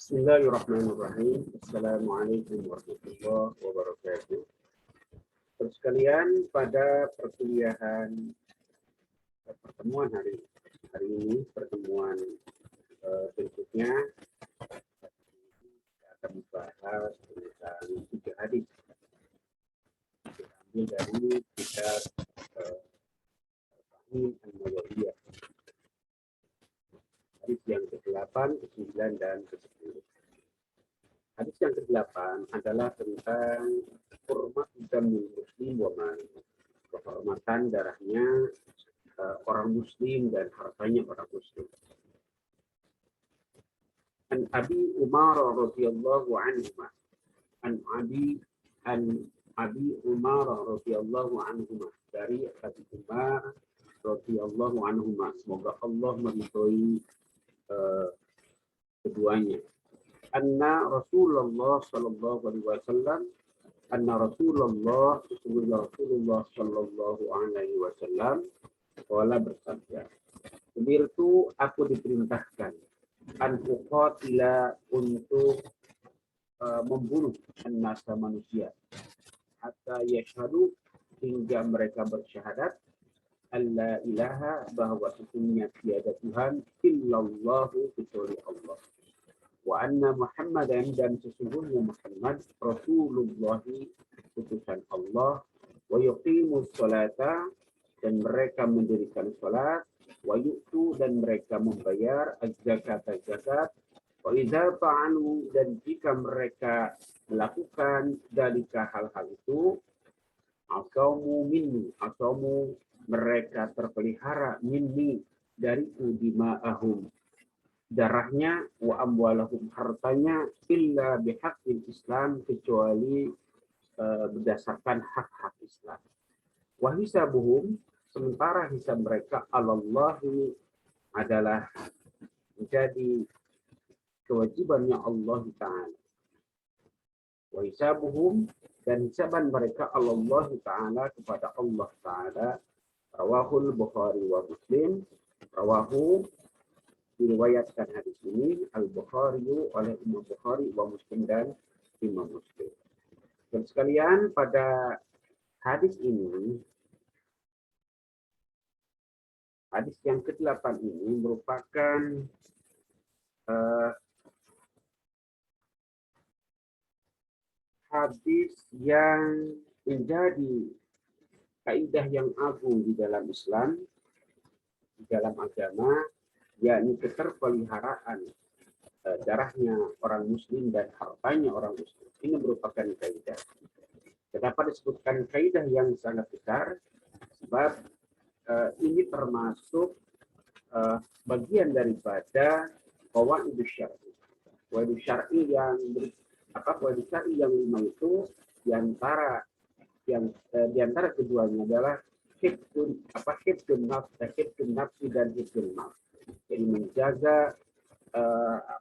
Bismillahirrahmanirrahim. Assalamualaikum warahmatullahi wabarakatuh. Terus sekalian, pada pertemuan hari ini, pertemuan berikutnya kita akan membahas tentang 3 hadis diambil dari kitab Fahmi An-Nawawiyah. Hadis yang ke-8, ke-9, dan ke-10. Hadis yang ke-8 adalah tentang hormat damul muslim wa mali, kehormatan darahnya orang muslim dan hartanya orang muslim. An Abi Umar radhiyallahu anhu, an Abi Umar radhiyallahu anhu, dari Abi Umar radhiyallahu anhu, semoga Allah meridhoi keduanya. Anna Rasulullah sallallahu alaihi wasallam, Rasulullah sallallahu alaihi wasallam qala, bersabda, "Umirtu, aku diperintahkan, an uqatila, untuk membunuh an-nasa, manusia, hatta yashhadu, hingga mereka bersyahadat, alla ilaha, bahwa sesungguhnya tiada Tuhan illallahu, kecuali Allah, wa anna Muhammadan, dan sesungguhnya Muhammad Rasulullah, utusan Allah, wa yuqimus sholata, dan mereka mendirikan salat, wa yu'tu, dan mereka membayar az-zakat, zakat, wa idza fa'alu, dan jika mereka melakukan dalika, hal-hal itu, asamu minni, asamu, mereka terpelihara, minni, dariku, dima'ahum, darahnya, wa amwalahum, hartanya, illa bihaqqil Islam, kecuali berdasarkan hak-hak Islam. Wa hisabuhum, sementara hisab mereka, alallahi, adalah menjadi kewajibannya Allah Ta'ala. Wa hisabuhum, dan hisaban mereka, alallahi Ta'ala, kepada Allah Ta'ala. Rawahul Bukhari wa Muslim. Rawahu, diriwayatkan hadis ini, Al-Bukhari, oleh Imam Bukhari, wa Muslim, dan Imam Muslim. Dan sekalian, pada hadis ini, hadis yang ke-8 ini merupakan hadis yang menjadi kaidah yang agung di dalam Islam, di dalam agama, yakni keterpeliharaan darahnya orang muslim dan hartanya orang muslim. Ini merupakan kaidah. Kenapa disebutkan kaidah yang sangat besar? Sebab ini termasuk bagian daripada qawaidus syar'i. Qawaidus syar'i yang qawaidus syar'i yang 5 itu di antara keduanya adalah hifdzun nafsi dan hifdzun mal. Jadi menjaga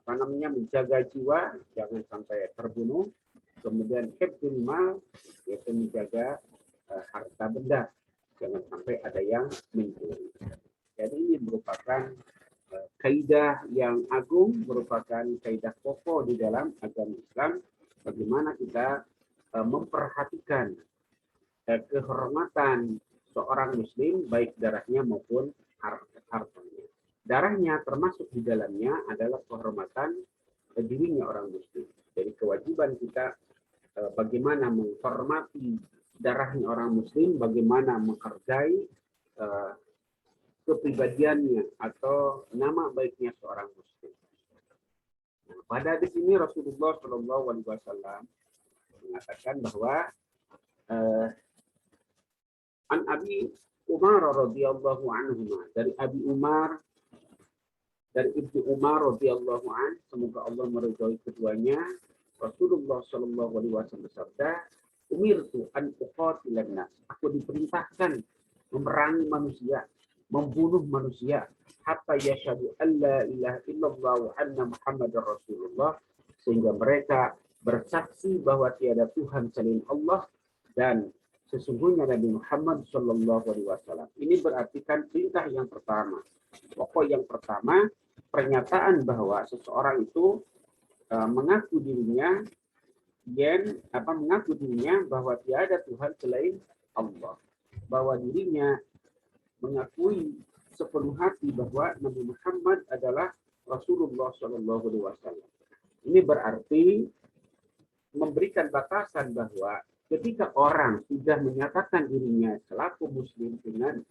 menjaga jiwa jangan sampai terbunuh, kemudian hifdzun mal, yaitu menjaga harta benda jangan sampai ada yang mencuri. Jadi ini merupakan kaidah yang agung, merupakan kaidah pokok di dalam agama Islam, bagaimana kita memperhatikan kehormatan seorang muslim, baik darahnya maupun hartanya. Darahnya termasuk di dalamnya adalah kehormatan dirinya orang muslim. Jadi kewajiban kita bagaimana menghormati darahnya orang muslim, bagaimana menghargai kepribadiannya atau nama baiknya seorang muslim. Nah, pada hadis ini Rasulullah Shallallahu Alaihi Wasallam mengatakan bahwa An Abi Umar radhiyallahu anhu, dari Abi Umar, dari Ibnu Umar radhiyallahu anhu, semoga Allah meridhoi keduanya, Rasulullah sallallahu alaihi wasallam bersabda, "Umirtu an uqatilan nas." Aku diperintahkan memerangi manusia, membunuh manusia, hatta yashhadu alla ilaha illallah wa anna Muhammadar Rasulullah, sehingga mereka bersaksi bahwa tiada Tuhan selain Allah dan sesungguhnya Nabi Muhammad Shallallahu Alaihi Wasallam. Ini berarti kan perintah yang pertama. Pokok yang pertama, pernyataan bahwa seseorang itu mengaku dirinya mengaku dirinya bahwa tiada Tuhan selain Allah, bahwa dirinya mengakui sepenuh hati bahwa Nabi Muhammad adalah Rasulullah Shallallahu Alaihi Wasallam. Ini berarti memberikan batasan bahwa ketika orang sudah menyatakan dirinya selaku Muslim dengan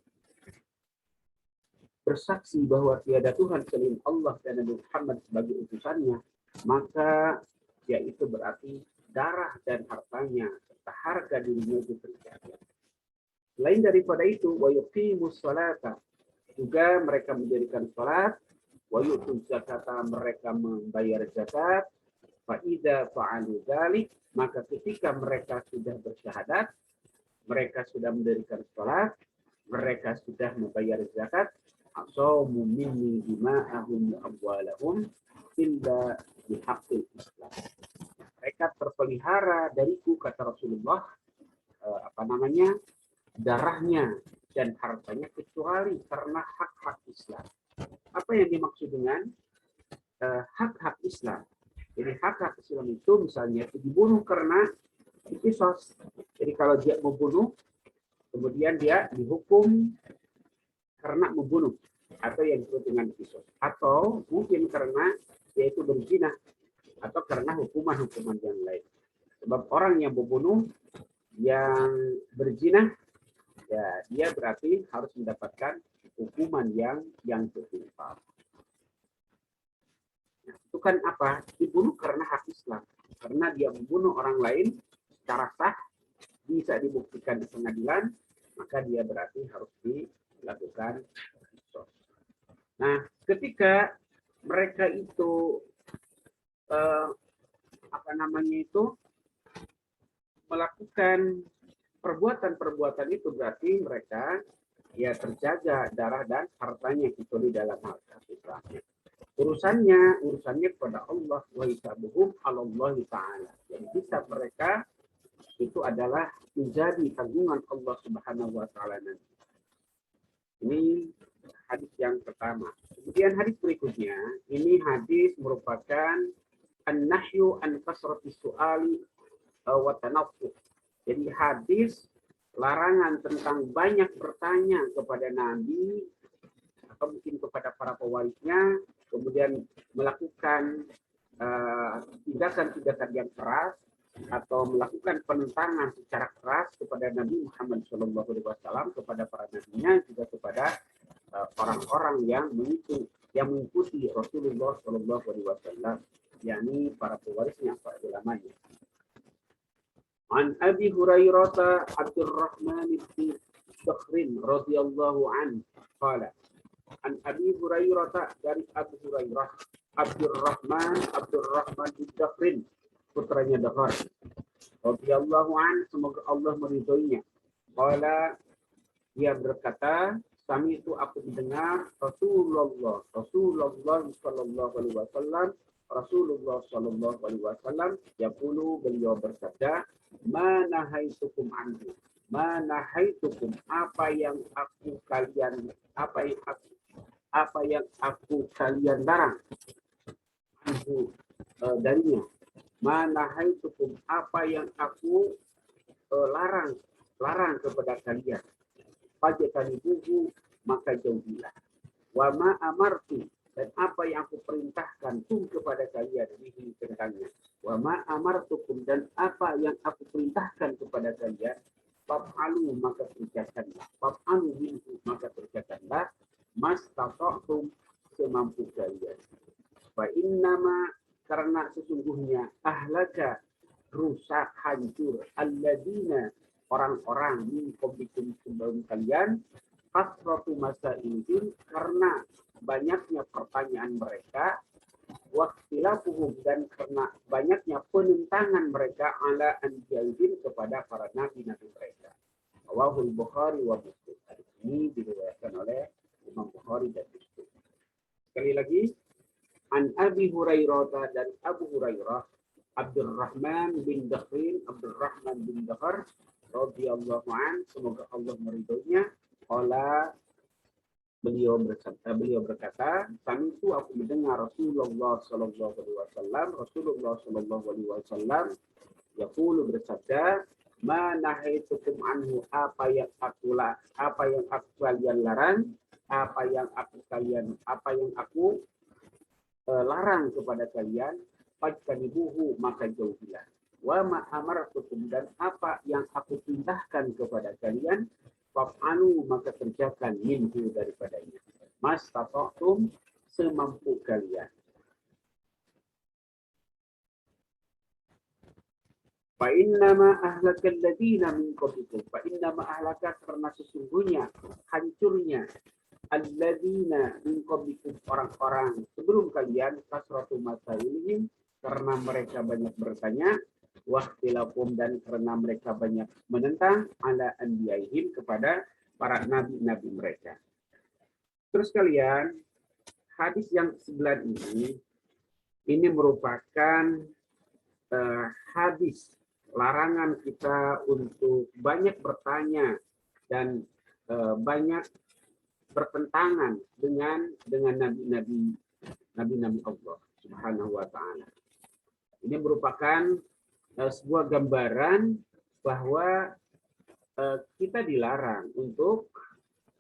bersaksi bahwa tiada Tuhan selain Allah dan Nabi Muhammad sebagai utusannya, maka yaitu berarti darah dan hartanya serta harga dirinya itu terjaga. Selain daripada itu, wa yuqimus sholata, juga mereka mendirikan salat, wa yu'tuz zakata, mereka membayar zakat, fa idza fa'alu dzalik, maka ketika mereka sudah bersyahadat, mereka sudah mendirikan salat, mereka sudah membayar zakat, asamu minni dima'ahum wa amwalahum illa bihaqqil Islam. Mereka terpelihara dariku, kata Rasulullah, darahnya dan hartanya kecuali karena hak-hak Islam. Apa yang dimaksud dengan hak-hak Islam? Jadi hak-hak Islam itu misalnya dibunuh karena kisos. Jadi kalau dia membunuh, kemudian dia dihukum karena membunuh, atau yang disebut dengan kisos. Atau mungkin karena dia itu berzina, atau karena hukuman-hukuman yang lain. Sebab orang yang membunuh, yang berzina, ya dia berarti harus mendapatkan hukuman yang setimpal. Nah, itu kan apa? Dibunuh karena hak Islam. Karena dia membunuh orang lain secara sah, bisa dibuktikan di pengadilan, maka dia berarti harus dilakukan kisos. Nah, ketika mereka itu melakukan perbuatan-perbuatan itu, berarti mereka ya terjaga darah dan hartanya itu di dalam hal Islamnya. Urusannya kepada Allah, wa hisabuhum 'alallahi ta'ala. Jadi hisab mereka itu adalah menjadi tanggungan Allah Subhanahu wa taala nanti. Ini hadis yang pertama. Kemudian hadis berikutnya, ini hadis merupakan an-nahyu an kasrati su'ali wa tanaffuh. Jadi hadis larangan tentang banyak bertanya kepada Nabi atau mungkin kepada para pewarisnya, kemudian melakukan tindakan-tindakan yang keras atau melakukan penentangan secara keras kepada Nabi Muhammad SAW, kepada para nabinya, juga kepada orang-orang yang mengikuti Rasulullah SAW, yakni para pewarisnya, para ulamanya. An Abi Hurairah Abdurrahman bin Dakhrin radhiyallahu anhu qala, an Abi Hurairah, dari Abu Hurairah Abdurrahman bin Dakhrin, putranya Dakhar, radhiyallahu anhu, semoga Allah meridhoinya. Qala, dia berkata, kami itu aku mendengar Rasulullah sallallahu alaihi wasallam yaqulu, beliau bersabda, mana haitukum anhu, mana haitukum, apa yang aku kalian larang, anhu, darinya, mana haitukum, apa yang aku larang kepada kalian, fajtanibuhu, maka jauhilah. Wa ma amartu, dan apa yang aku perintahkan kepada kalian, bihi, tentangnya. Wa ma amartukum, dan apa yang aku perintahkan kepada kalian, fa'alu, maka kerjakanlah. Fa'alu minhu, maka kerjakanlah. Mastata'tum, semampu kalian. Fa innama, karena sesungguhnya, ahlaka, rusak, hancur, alladzina, orang-orang minkum sebelum kalian, kasratu masailihim, karena banyaknya pertanyaan mereka, waqtilafuhum, dan karena banyaknya penentangan mereka, ala anbiyaihim, kepada para nabi-nabi mereka. Rawahul Bukhari wa Muslim. Hadis ini diriwayatkan oleh Imam Bukhari dan Muslim. Sekali lagi, an Abi Hurairah, dan Abu Hurairah Abdurrahman bin Dakhar radhiyallahu an, semoga Allah meridhoinya. Qala, beliau berkata, kami itu aku mendengar Rasulullah Sallallahu Alaihi Wasallam yaqulu bersabda, ma nahaitukum anhu, apa yang aku kalian larang, apa yang aku larang kepada kalian, fajtanibuhu, maka jauhilah. Wa ma amartukum, dan apa yang aku perintahkan kepada kalian, fa'alu, maka kerjakan, minhu, daripadanya, mastata'tum, semampu kalian. Fa innama ahlakal ladina min qablikum, fa innama ahlaka, karena sesungguhnya hancurnya alladzina min qablikum, orang-orang sebelum kalian, kasratu masailihim, karena mereka banyak bertanya, wahtilafum, dan karena mereka banyak menentang, ala anbiyaihim, kepada para nabi-nabi mereka. Terus kalian, hadis yang sebelah ini merupakan hadis larangan kita untuk banyak bertanya dan banyak bertentangan dengan nabi-nabi Allah Subhanahu wa taala. Ini merupakan sebuah gambaran bahwa kita dilarang untuk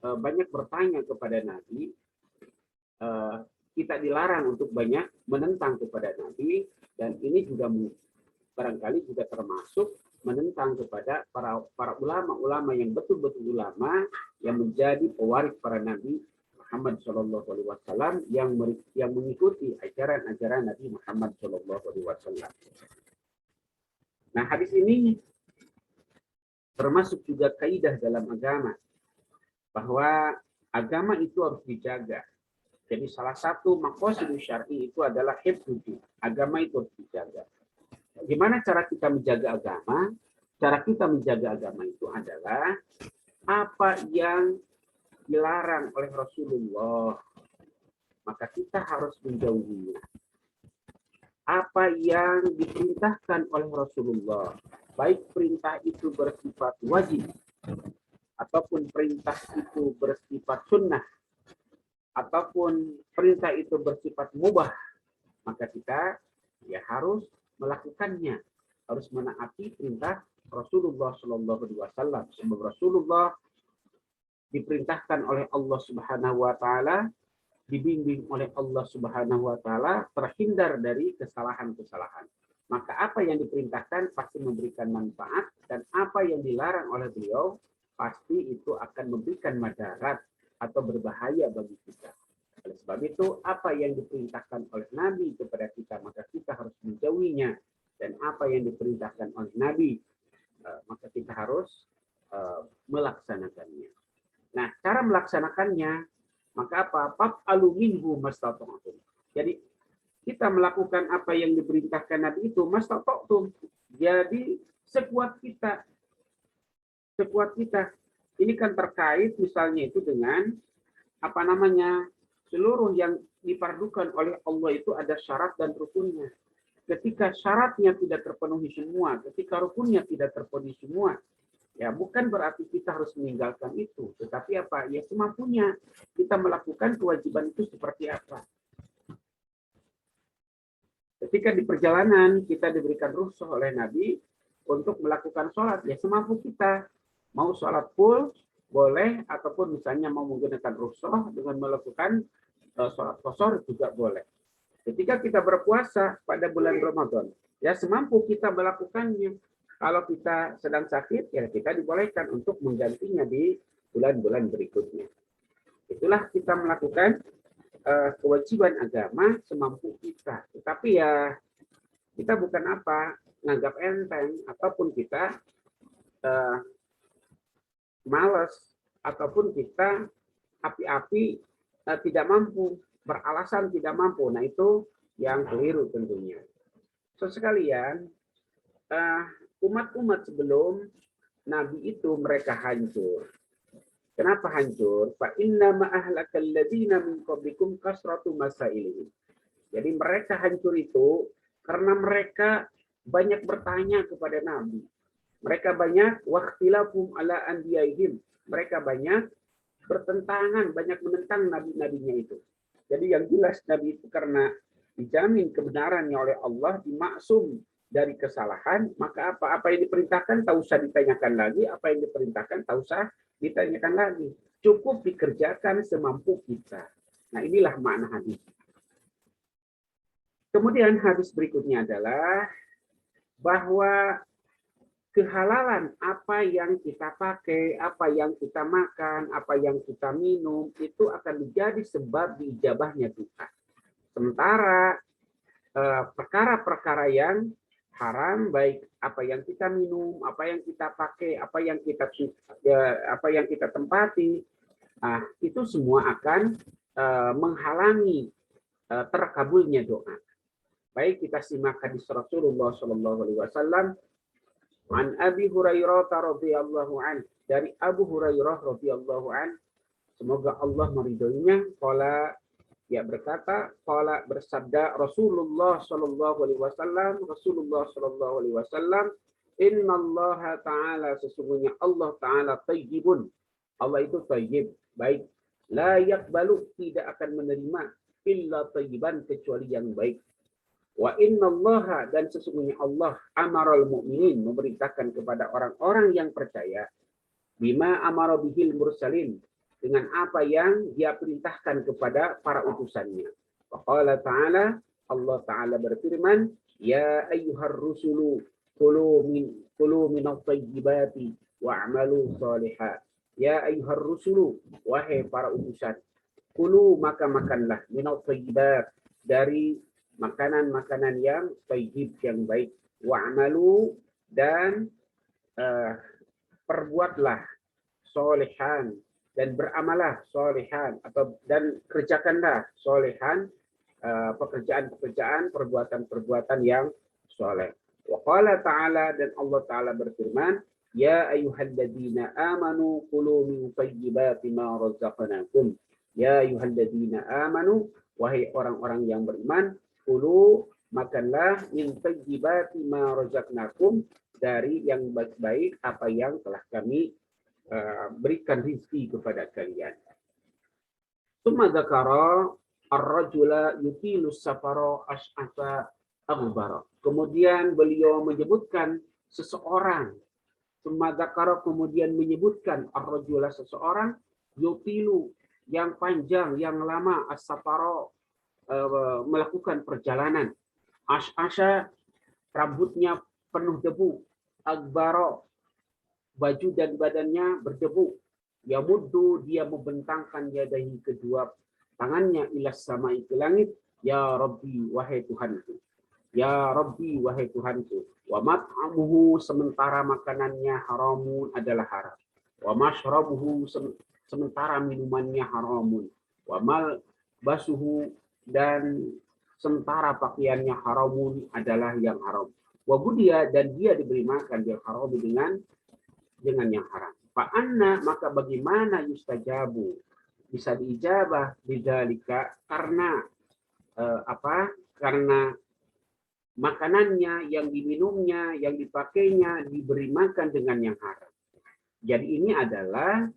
banyak bertanya kepada nabi, kita dilarang untuk banyak menentang kepada nabi, dan ini juga barangkali juga termasuk menentang kepada para ulama-ulama yang betul-betul ulama yang menjadi pewaris para nabi Muhammad Shallallahu Alaihi Wasallam, yang mengikuti ajaran-ajaran Nabi Muhammad Shallallahu Alaihi Wasallam. Nah, hadis ini termasuk juga kaidah dalam agama, bahwa agama itu harus dijaga. Jadi salah satu maqasidus syar'i itu adalah hifdzuddin. Agama itu harus dijaga. Gimana cara kita menjaga agama? Cara kita menjaga agama itu adalah apa yang dilarang oleh Rasulullah, maka kita harus menjauhinya. Apa yang diperintahkan oleh Rasulullah, baik perintah itu bersifat wajib, ataupun perintah itu bersifat sunnah, ataupun perintah itu bersifat mubah, maka kita harus melakukannya, harus menaati perintah Rasulullah Shallallahu Alaihi Wasallam. Sebab Rasulullah diperintahkan oleh Allah Subhanahu Wa Taala, dibimbing oleh Allah Subhanahu Wa Taala, terhindar dari kesalahan-kesalahan. Maka apa yang diperintahkan pasti memberikan manfaat, dan apa yang dilarang oleh beliau pasti itu akan memberikan madarat atau berbahaya bagi kita. Oleh sebab itu, apa yang diperintahkan oleh Nabi kepada kita, maka kita harus menjauhinya. Dan apa yang diperintahkan oleh Nabi, maka kita harus melaksanakannya. Nah, cara melaksanakannya, maka apa? Fa'alu minhu mastata'tum. Jadi, kita melakukan apa yang diperintahkan Nabi itu mastata'tum. Jadi, sekuat kita. Sekuat kita. Ini kan terkait misalnya itu dengan seluruh yang difardukan oleh Allah itu ada syarat dan rukunnya. Ketika syaratnya tidak terpenuhi semua, ketika rukunnya tidak terpenuhi semua, ya bukan berarti kita harus meninggalkan itu, tetapi apa? Ya semampunya kita melakukan kewajiban itu seperti apa. Ketika di perjalanan kita diberikan rukhsah oleh Nabi untuk melakukan sholat, ya semampu kita. Mau sholat full boleh, ataupun misalnya mau menggunakan rukhsah dengan melakukan sholat qashar juga boleh. Ketika kita berpuasa pada bulan Ramadan, ya semampu kita melakukannya. Kalau kita sedang sakit, ya kita dibolehkan untuk menggantinya di bulan-bulan berikutnya. Itulah kita melakukan kewajiban agama semampu kita. Tetapi ya kita bukan nganggap enteng, ataupun kita malas, ataupun kita api-api tidak mampu, beralasan tidak mampu. Nah, itu yang keliru tentunya. So sekalian, umat-umat sebelum Nabi itu mereka hancur. Kenapa hancur? Fa inna ma ahlakal ladzina min qablikum kasratu masailihim. Jadi mereka hancur itu karena mereka banyak bertanya kepada Nabi. Mereka banyak waqtilafum ala anbiyaihim. Mereka banyak bertentangan, banyak menentang nabi-nabinya itu. Jadi yang jelas Nabi itu karena dijamin kebenarannya oleh Allah, dimaksum dari kesalahan, maka apa yang diperintahkan tak usah ditanyakan lagi, apa yang diperintahkan tak usah ditanyakan lagi. Cukup dikerjakan semampu kita. Nah, inilah makna hadis. Kemudian hadis berikutnya adalah bahwa kehalalan apa yang kita pakai, apa yang kita makan, apa yang kita minum, itu akan menjadi sebab diijabahnya doa. Sementara perkara-perkara yang haram, baik apa yang kita minum, apa yang kita pakai, apa yang kita tempati, itu semua akan menghalangi terkabulnya doa. Baik, kita simak hadis Rasulullah Shallallahu Alaihi Wasallam. An Abi Hurairah radhiyallahu an, dari Abu Hurairah radhiyallahu an, semoga Allah meridhoinya, qala, dia berkata, qala, bersabda Rasulullah Shallallahu Alaihi Wasallam, Rasulullah Shallallahu Alaihi Wasallam, innallaha ta'ala, sesungguhnya Allah Ta'ala tayyibun, Allah itu tayyib, baik, la yaqbalu, tidak akan menerima illa tayyiban, kecuali yang baik. Wa innallaha, dan sesungguhnya Allah, amaral mu'minin, memerintahkan kepada orang-orang yang percaya, bima amara bihil mursalin, dengan apa yang dia perintahkan kepada para utusannya. Wa qala ta'ala, Allah Ta'ala berfirman, ya ayyuhar rusulu kulu minat tayyibati wa'amalu salihah. Ya ayyuhar rusulu, wahai para utusan, kulu, maka makanlah, minat tayyibat, dari makanan-makanan yang tayyib, yang baik, wa'amalu, dan perbuatlah solehan, dan beramalah solehan, dan kerjakanlah solehan, pekerjaan-pekerjaan, perbuatan-perbuatan yang soleh. Wa qala ta'ala, dan Allah Ta'ala berfirman, ya ayyuhalladzina amanu kulu min tayyibati ma razaqnakum. Ya ayyuhalladzina amanu, wahai orang-orang yang beriman, kulu, makanlah, min tayyibati ma razaqnakum, dari yang baik-baik apa yang telah kami berikan rezeki kepada kalian. Tsumma dzakara ar-rajula yutilu safara ash'atha aghbara. Kemudian beliau menyebutkan seseorang. Tsumma dzakara, kemudian menyebutkan ar-rajula, seseorang, yutilu, yang panjang, yang lama, as-safara, melakukan perjalanan. Ash'asha, rambutnya penuh debu. Aghbara, baju dan badannya berdebu. Yamuddu, dia membentangkan yadahi, kedua tangannya, ilas samai, ke langit. Ya Rabbi, wahai Tuhanku. Ya Rabbi, wahai Tuhanku. Wa mat'amuhu, sementara makanannya, haramun, adalah haram. Wa mashrabuhu, sementara minumannya haramun. Wa malbasuhu, dan sementara pakaiannya haramun, adalah yang haram. Wa budia, dan dia diberi makan bil haram, dengan yang haram. Fa'anna, maka bagaimana yustajabu, bisa diijabah bidzalika, karena karena makanannya, yang diminumnya, yang dipakainya diberi makan dengan yang haram. Jadi ini adalah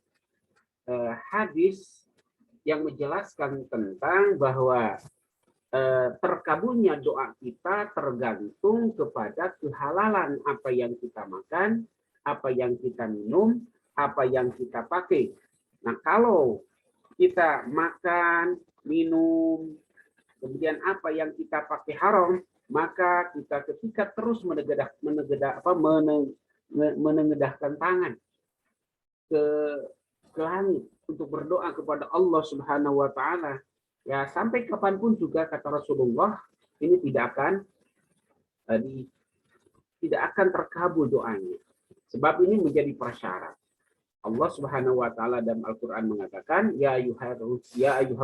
hadis yang menjelaskan tentang bahwa terkabulnya doa kita tergantung kepada kehalalan apa yang kita makan, apa yang kita minum, apa yang kita pakai. Nah, kalau kita makan, minum, kemudian apa yang kita pakai haram, maka kita ketika terus menengadahkan tangan ke langit untuk berdoa kepada Allah Subhanahu wa Ta'ala, ya sampai kapanpun juga, kata Rasulullah, ini tidak akan terkabul doanya. Sebab ini menjadi prasyarat. Allah Subhanahu wa Ta'ala dalam Al-Qur'an mengatakan, ya ayyuhar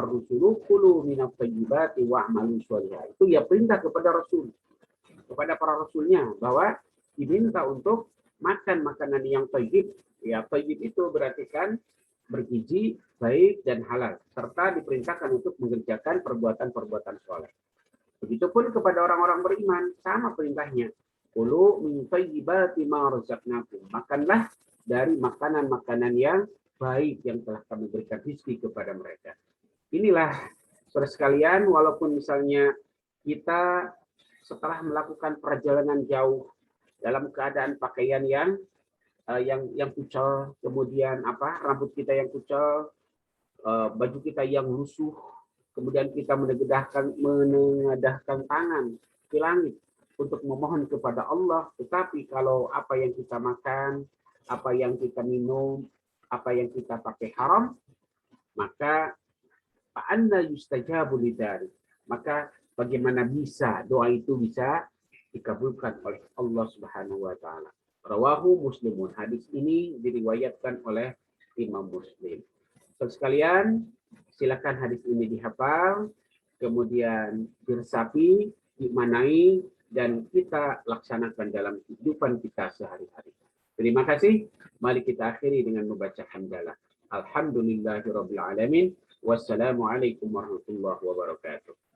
rusulu kulu minat tayyibati wa'malu sholihah. Itu ya perintah kepada Rasul, kepada para rasulnya, bahwa diminta untuk makan makanan yang tayyib. Ya, tayyib itu berarti kan bergizi, baik, dan halal, serta diperintahkan untuk mengerjakan perbuatan-perbuatan soleh. Begitupun kepada orang-orang beriman, sama perintahnya. Kulu min tayyibati ma razaqnakum. Makanlah dari makanan-makanan yang baik yang telah kami berikan rezeki kepada mereka. Inilah saudara sekalian, walaupun misalnya kita setelah melakukan perjalanan jauh dalam keadaan pakaian yang kucel, kemudian rambut kita yang kucel, baju kita yang lusuh, kemudian kita menengadahkan tangan ke langit untuk memohon kepada Allah. Tetapi kalau apa yang kita makan, apa yang kita minum, apa yang kita pakai haram, maka fa'anna yustajabu lidzalik. Maka bagaimana bisa doa itu bisa dikabulkan oleh Allah Subhanahu wa taala. Rawahu Muslimun. Hadis ini diriwayatkan oleh Imam Muslim. Saudara sekalian, silakan hadis ini dihafal, kemudian diresapi, dimaknai, dan kita laksanakan dalam kehidupan kita sehari-hari. Terima kasih. Mari kita akhiri dengan membaca hamdalah. Alhamdulillahirabbil alamin. Wassalamualaikum warahmatullahi wabarakatuh.